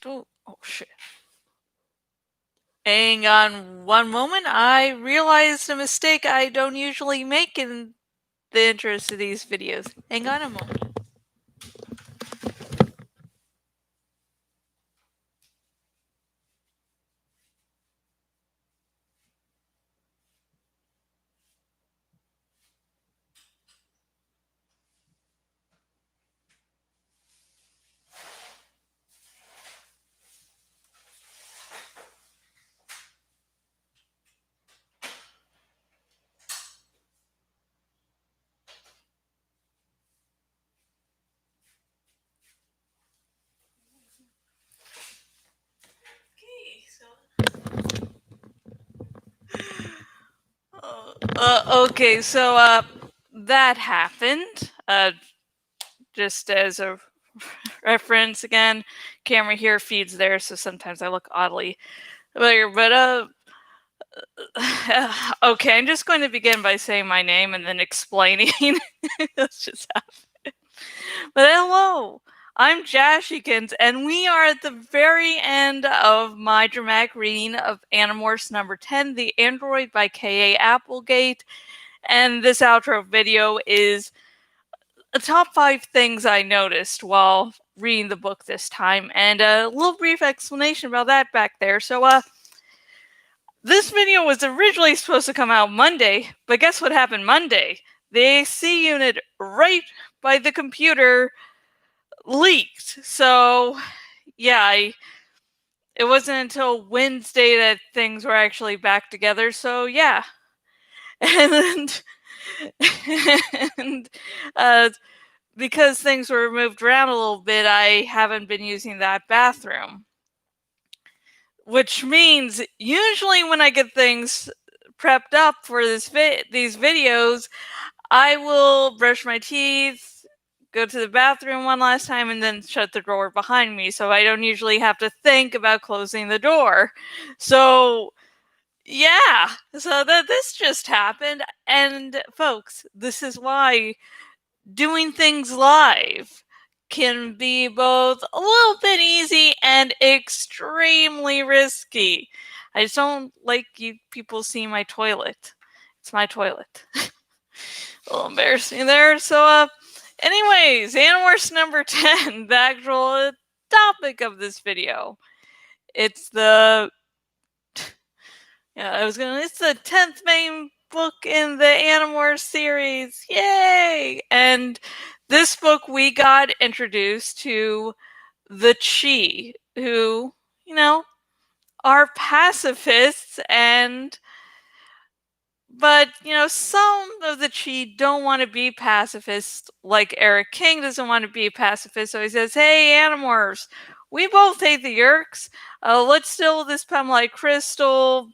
Oh, shit. Hang on one moment. I realized a mistake I don't usually make in the interest of these videos. Hang on a moment. Okay, so that happened. Just as a reference again, camera here, feeds there, so sometimes I look oddly familiar. But okay, I'm just going to begin by saying my name and then explaining. That's just happen. But hello, I'm Jashikins, and we are at the very end of my dramatic reading of Animorphs number 10, The Android by K.A. Applegate. And this outro video is the top 5 things I noticed while reading the book this time, and a little brief explanation about that back there. So, this video was originally supposed to come out Monday, but guess what happened Monday? The AC unit right by the computer leaked. So, yeah, it wasn't until Wednesday that things were actually back together. So, yeah. And, and because things were moved around a little bit, I haven't been using that bathroom. Which means usually when I get things prepped up for these videos, I will brush my teeth, go to the bathroom one last time, and then shut the door behind me, so I don't usually have to think about closing the door. So, yeah, so this just happened, and folks, this is why doing things live can be both a little bit easy and extremely risky. I just don't like you people seeing my toilet. It's my toilet. A little embarrassing there. So, anyways, Animorphs number 10, the actual topic of this video. It's the it's the 10th main book in the Animorphs series. Yay! And this book we got introduced to the Chi, who, are pacifists, but some of the Chi don't want to be pacifists, like Eric King doesn't want to be a pacifist, so he says, hey, Animorphs, we both hate the Yeerks, let's steal this Pemlite crystal,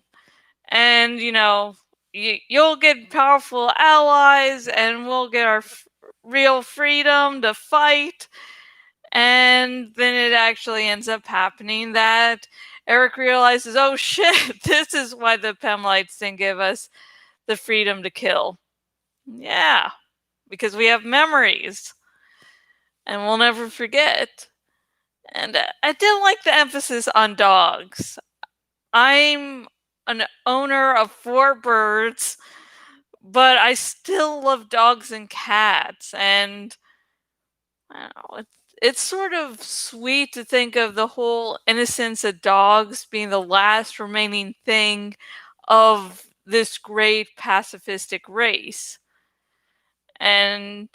and you'll get powerful allies, and we'll get our real freedom to fight. And then it actually ends up happening that Eric realizes, oh shit, this is why the Pemlites didn't give us the freedom to kill. Yeah, because we have memories, and we'll never forget. And I didn't like the emphasis on dogs. I'm an owner of 4 birds, but I still love dogs and cats, and I don't know, it's sort of sweet to think of the whole innocence of dogs being the last remaining thing of this great pacifistic race. And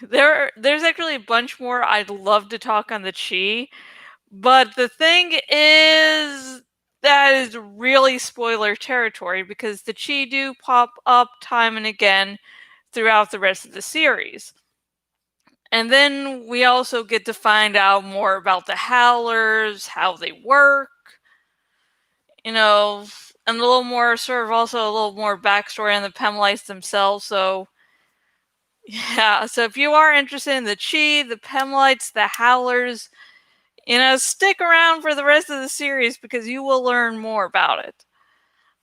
there's actually a bunch more I'd love to talk on the Chi, but the thing is that is really spoiler territory because the Chi do pop up time and again throughout the rest of the series. And then we also get to find out more about the Howlers, how they work, and a little more, sort of also a little more backstory on the Pemlites themselves. So, yeah, so if you are interested in the Chi, the Pemlites, the Howlers, stick around for the rest of the series because you will learn more about it,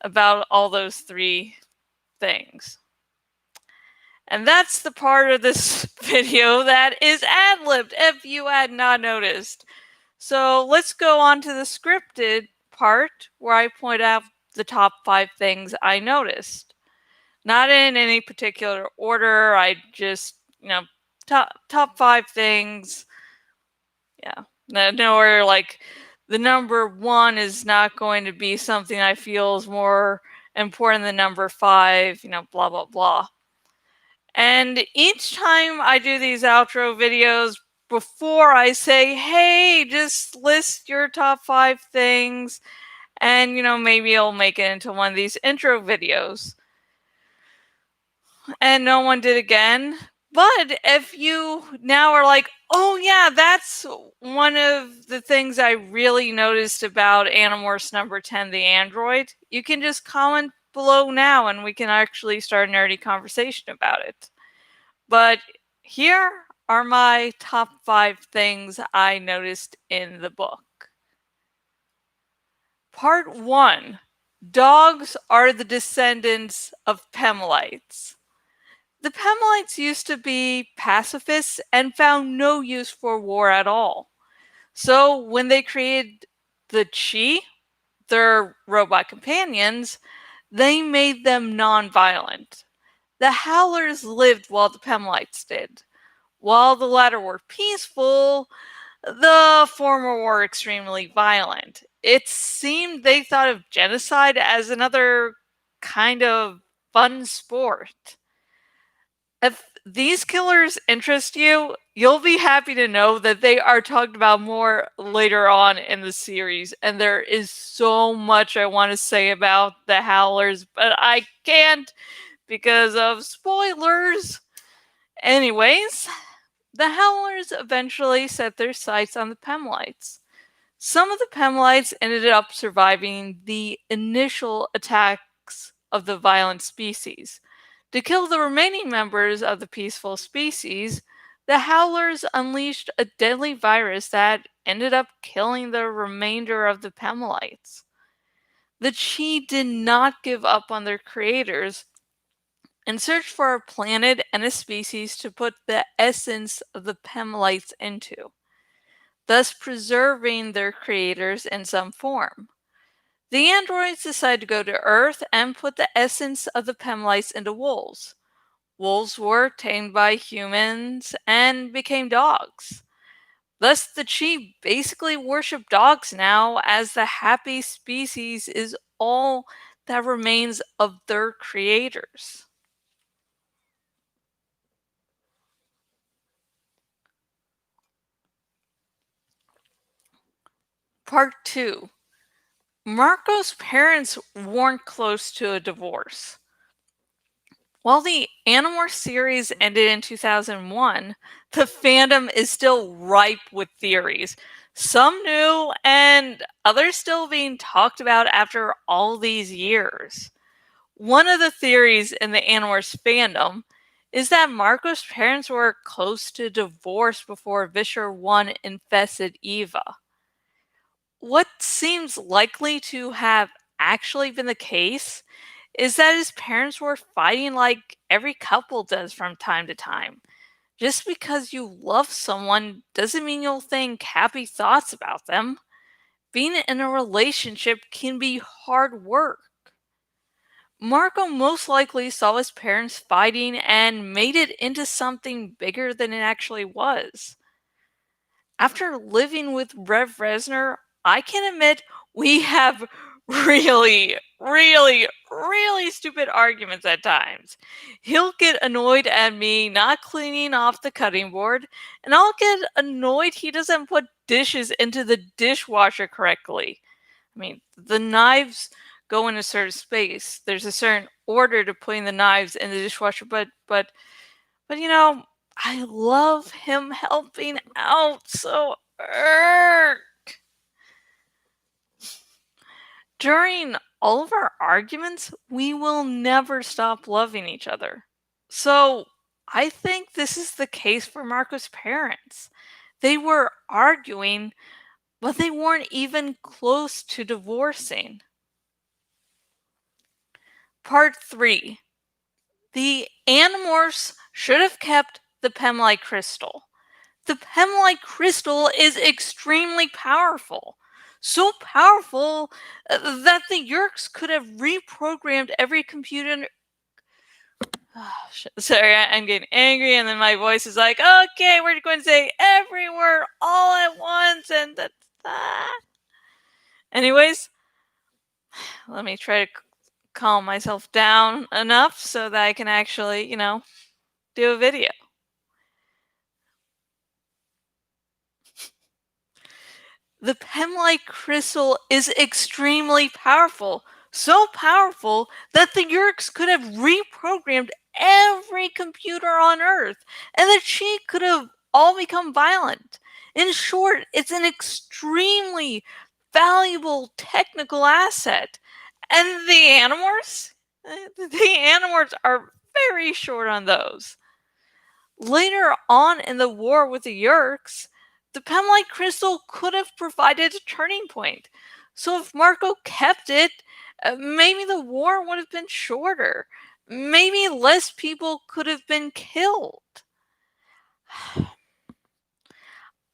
about all those 3 things. And that's the part of this video that is ad-libbed, if you had not noticed. So let's go on to the scripted part where I point out the top 5 things I noticed. Not in any particular order. I just, top 5 things. Yeah. Nowhere like the number 1 is not going to be something I feel is more important than number 5, blah, blah, blah. And each time I do these outro videos, before I say, hey, just list your top 5 things, and maybe I'll make it into one of these intro videos. And no one did again. But if you now are like, oh yeah, that's one of the things I really noticed about Animorphs number 10, the android, you can just comment below now and we can actually start a nerdy conversation about it. But here are my top 5 things I noticed in the book. Part 1. Dogs are the descendants of Pemalites. The Pemalites used to be pacifists and found no use for war at all. So when they created the Chi, their robot companions, they made them nonviolent. The Howlers lived while the Pemalites did. While the latter were peaceful, the former were extremely violent. It seemed they thought of genocide as another kind of fun sport. If these killers interest you, you'll be happy to know that they are talked about more later on in the series, and there is so much I want to say about the Howlers, but I can't because of spoilers. Anyways, the Howlers eventually set their sights on the Pemalites. Some of the Pemalites ended up surviving the initial attacks of the violent species. To kill the remaining members of the peaceful species, the Howlers unleashed a deadly virus that ended up killing the remainder of the Pemalites. The Chi did not give up on their creators and searched for a planet and a species to put the essence of the Pemalites into, thus preserving their creators in some form. The androids decided to go to Earth and put the essence of the Pemalites into wolves. Wolves were tamed by humans and became dogs. Thus, the Chi basically worship dogs now, as the happy species is all that remains of their creators. Part 2. Marco's parents weren't close to a divorce. While the Animorphs series ended in 2001, the fandom is still ripe with theories. Some new and others still being talked about after all these years. One of the theories in the Animorphs fandom is that Marco's parents were close to divorce before Vischer 1 infested Eva. What seems likely to have actually been the case is that his parents were fighting like every couple does from time to time. Just because you love someone doesn't mean you'll think happy thoughts about them. Being in a relationship can be hard work. Marco most likely saw his parents fighting and made it into something bigger than it actually was. After living with Rev Resner, I can admit we have really stupid arguments at times. He'll get annoyed at me not cleaning off the cutting board, and I'll get annoyed he doesn't put dishes into the dishwasher correctly. I mean, the knives go in a certain space. There's a certain order to putting the knives in the dishwasher, but I love him helping out, so during all of our arguments, we will never stop loving each other. So I think this is the case for Marco's parents. They were arguing, but they weren't even close to divorcing. Part 3. The Animorphs should have kept the Pemlite crystal. The Pemlite crystal is extremely powerful. So powerful that the Yerks could have reprogrammed every computer. Oh, sorry, I'm getting angry, and then my voice is like, okay, we're going to say every word all at once, and that's that. Anyways, let me try to calm myself down enough so that I can actually, do a video. The Pemlite crystal is extremely powerful. So powerful that the Yerks could have reprogrammed every computer on Earth, and the Chi could have all become violent. In short, it's an extremely valuable technical asset. And the Animorphs? The Animorphs are very short on those. Later on in the war with the Yerks, the Pemlite crystal could have provided a turning point. So if Marco kept it, maybe the war would have been shorter. Maybe less people could have been killed.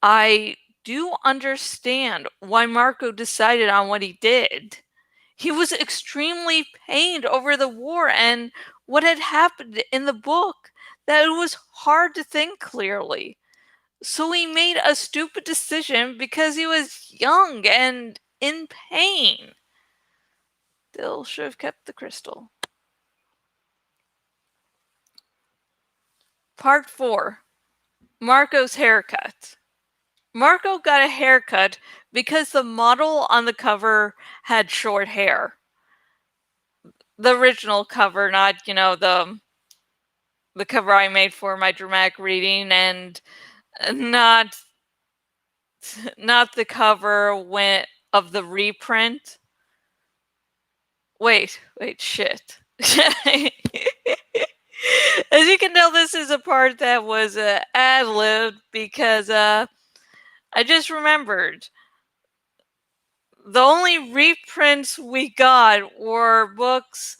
I do understand why Marco decided on what he did. He was extremely pained over the war and what had happened in the book, that it was hard to think clearly. So he made a stupid decision because he was young and in pain. Still should have kept the crystal. Part 4. Marco's haircut. Marco got a haircut because the model on the cover had short hair. The original cover, not, the cover I made for my dramatic reading, and not the cover of the reprint. Wait, shit. As you can tell, this is a part that was ad-libbed because I just remembered the only reprints we got were books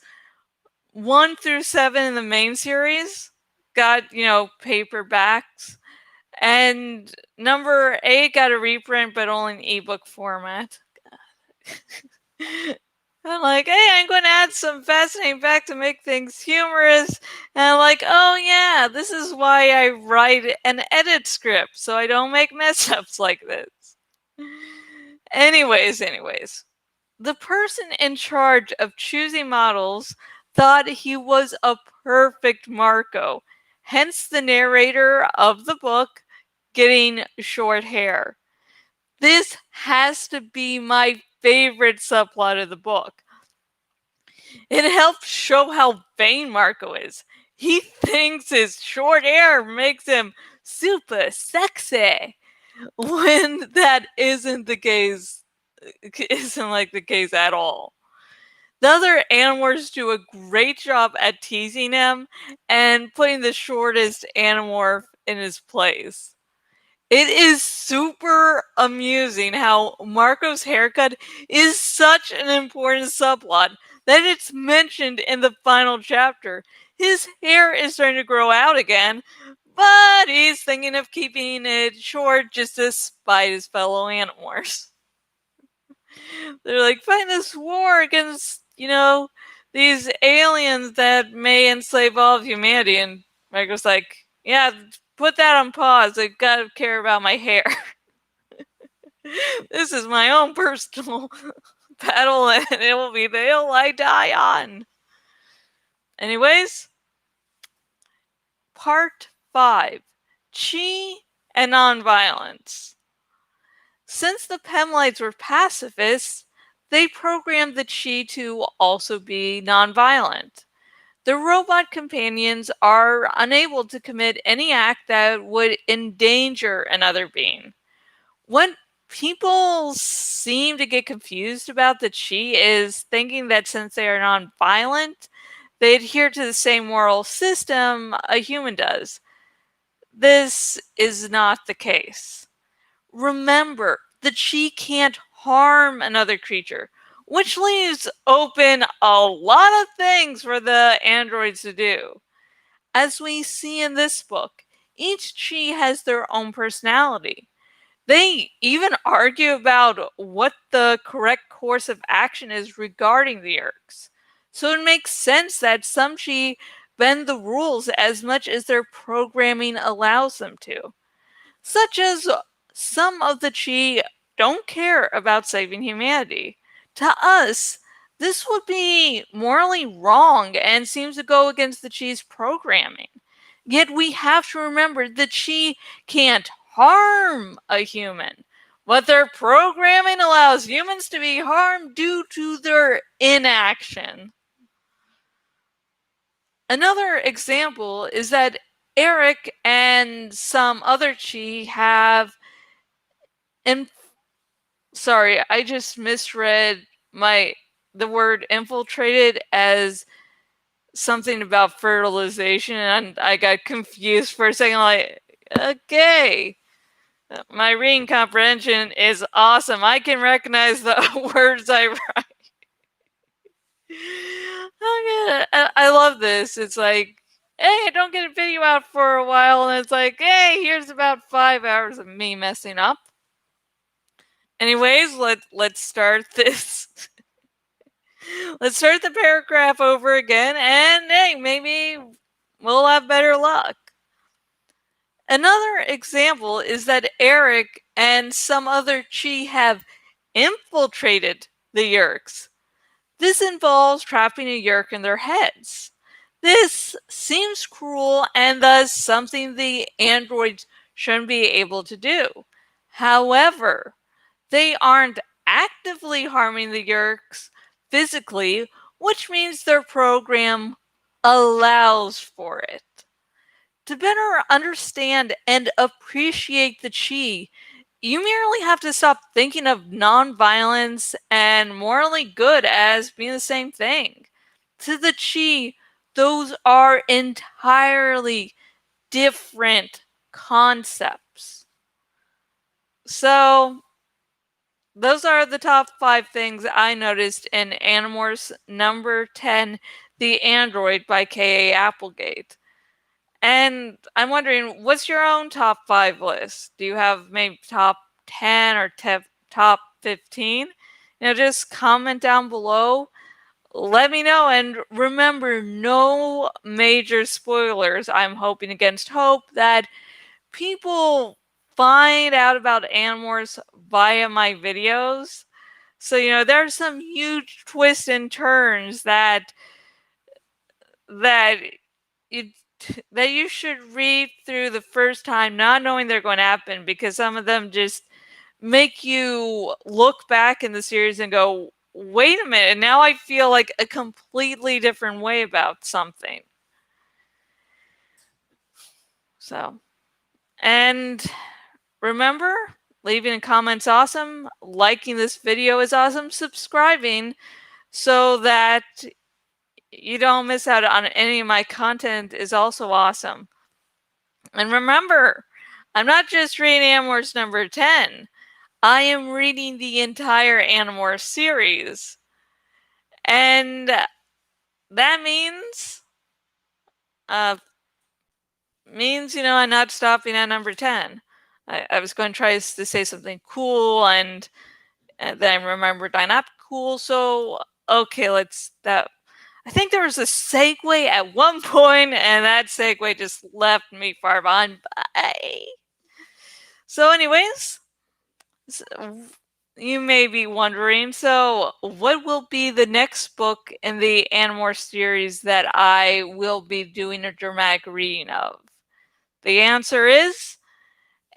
1 through 7 in the main series. Got, paperbacks. And number 8 got a reprint, but only in ebook format. I'm like, hey, I'm going to add some fascinating facts to make things humorous. And I'm like, oh yeah, this is why I write and edit scripts, so I don't make mess ups like this. Anyways, the person in charge of choosing models thought he was a perfect Marco, hence the narrator of the book getting short hair. This has to be my favorite subplot of the book. It helps show how vain Marco is. He thinks his short hair makes him super sexy, when that isn't the case. Isn't like the case at all. The other Animorphs do a great job at teasing him and putting the shortest Animorph in his place. It is super amusing how Marco's haircut is such an important subplot that it's mentioned in the final chapter. His hair is starting to grow out again, but he's thinking of keeping it short just to spite his fellow Animorphs. They're like, fight this war against, these aliens that may enslave all of humanity. And Marco's like, yeah, put that on pause. I gotta care about my hair. This is my own personal battle, and it will be the hill I die on. Anyways, Part 5. Chi and Nonviolence. Since the Pemlites were pacifists, they programmed the Chi to also be nonviolent. The robot companions are unable to commit any act that would endanger another being. What people seem to get confused about the Chi is thinking that since they are nonviolent, they adhere to the same moral system a human does. This is not the case. Remember, the Chi can't harm another creature, which leaves open a lot of things for the androids to do. As we see in this book, each chi has their own personality. They even argue about what the correct course of action is regarding the Yeerks. So it makes sense that some chi bend the rules as much as their programming allows them to. Such as some of the chi don't care about saving humanity. To us, this would be morally wrong and seems to go against the chi's programming. Yet we have to remember the chi can't harm a human, but their programming allows humans to be harmed due to their inaction. Another example is that Eric and some other chi have sorry, I just misread the word infiltrated as something about fertilization, and I got confused for a second. Like, okay, my reading comprehension is awesome. I can recognize the words I write. I love this. It's like, hey, I don't get a video out for a while, and it's like, hey, here's about 5 hours of me messing up. Anyways, let's start this. Let's start the paragraph over again, and hey, maybe we'll have better luck. Another example is that Eric and some other chi have infiltrated the Yeerks. This involves trapping a Yeerk in their heads. This seems cruel and thus something the androids shouldn't be able to do. However, they aren't actively harming the Yeerks physically, which means their program allows for it. To better understand and appreciate the chi, you merely have to stop thinking of nonviolence and morally good as being the same thing. To the chi, those are entirely different concepts. So, those are the top 5 things I noticed in Animorphs number 10, The Android by K.A. Applegate. And I'm wondering, what's your own top 5 list? Do you have maybe top 10 or top 15? Just comment down below. Let me know. And remember, no major spoilers. I'm hoping against hope that people find out about Animorphs via my videos. So, there's some huge twists and turns that you that you should read through the first time, not knowing they're going to happen, because some of them just make you look back in the series and go, wait a minute, now I feel like a completely different way about something. So, and remember, leaving a comment's awesome, liking this video is awesome, subscribing so that you don't miss out on any of my content is also awesome. And remember, I'm not just reading Animorphs number 10. I am reading the entire Animorphs series. And that means I'm not stopping at number 10. I was going to try to say something cool, and then I remembered I'm not cool, so okay, I think there was a segue at one point, and that segue just left me far behind. Bye. So anyways, you may be wondering, so what will be the next book in the Animorphs series that I will be doing a dramatic reading of? The answer is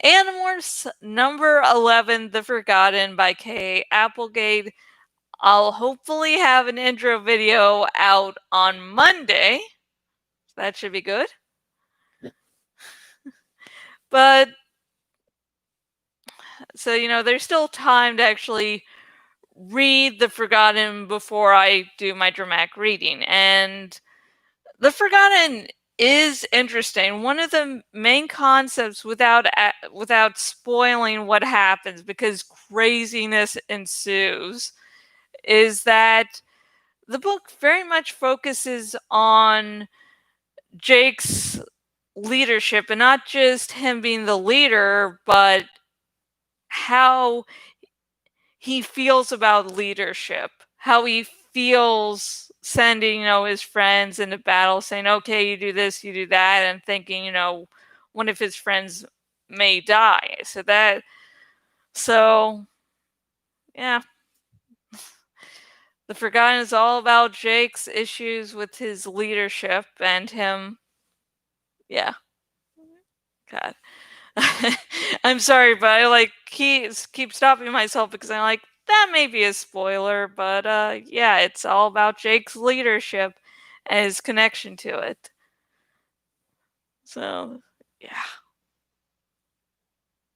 Animorphs number 11, The Forgotten by K. Applegate. I'll hopefully have an intro video out on Monday. That should be good. But, so, there's still time to actually read The Forgotten before I do my dramatic reading. And The Forgotten is interesting. One of the main concepts, without spoiling what happens, because craziness ensues, is that the book very much focuses on Jake's leadership, and not just him being the leader, but how he feels about leadership, how he feels sending, his friends into battle, saying, okay, you do this, you do that, and thinking, one of his friends may die. So, yeah. The Forgotten is all about Jake's issues with his leadership and him. Yeah. God. I'm sorry, but I keep stopping myself because I'm like, that may be a spoiler, but yeah, it's all about Jake's leadership and his connection to it. So, yeah.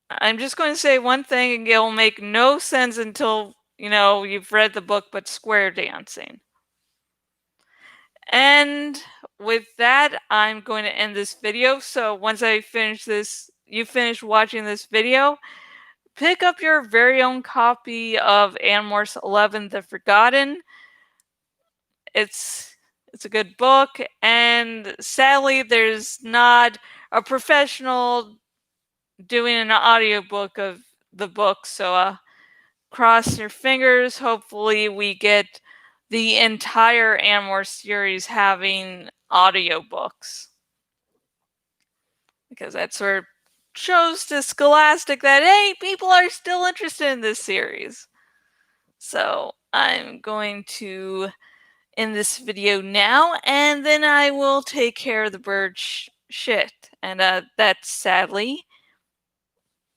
I'm just going to say one thing, and it will make no sense until, you've read the book, but square dancing. And with that, I'm going to end this video. So once I finish this, you finish watching this video, pick up your very own copy of Animorphs 11: The Forgotten. It's a good book, and sadly, there's not a professional doing an audiobook of the book. So cross your fingers. Hopefully, we get the entire Animorphs series having audiobooks, because that sort of shows to Scholastic that, hey, people are still interested in this series. So I'm going to end this video now, and then I will take care of the bird shit. And that's sadly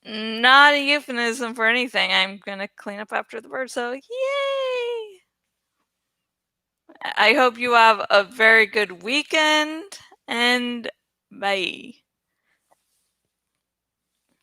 not a euphemism for anything. I'm gonna clean up after the bird, so yay! I hope you have a very good weekend, and bye.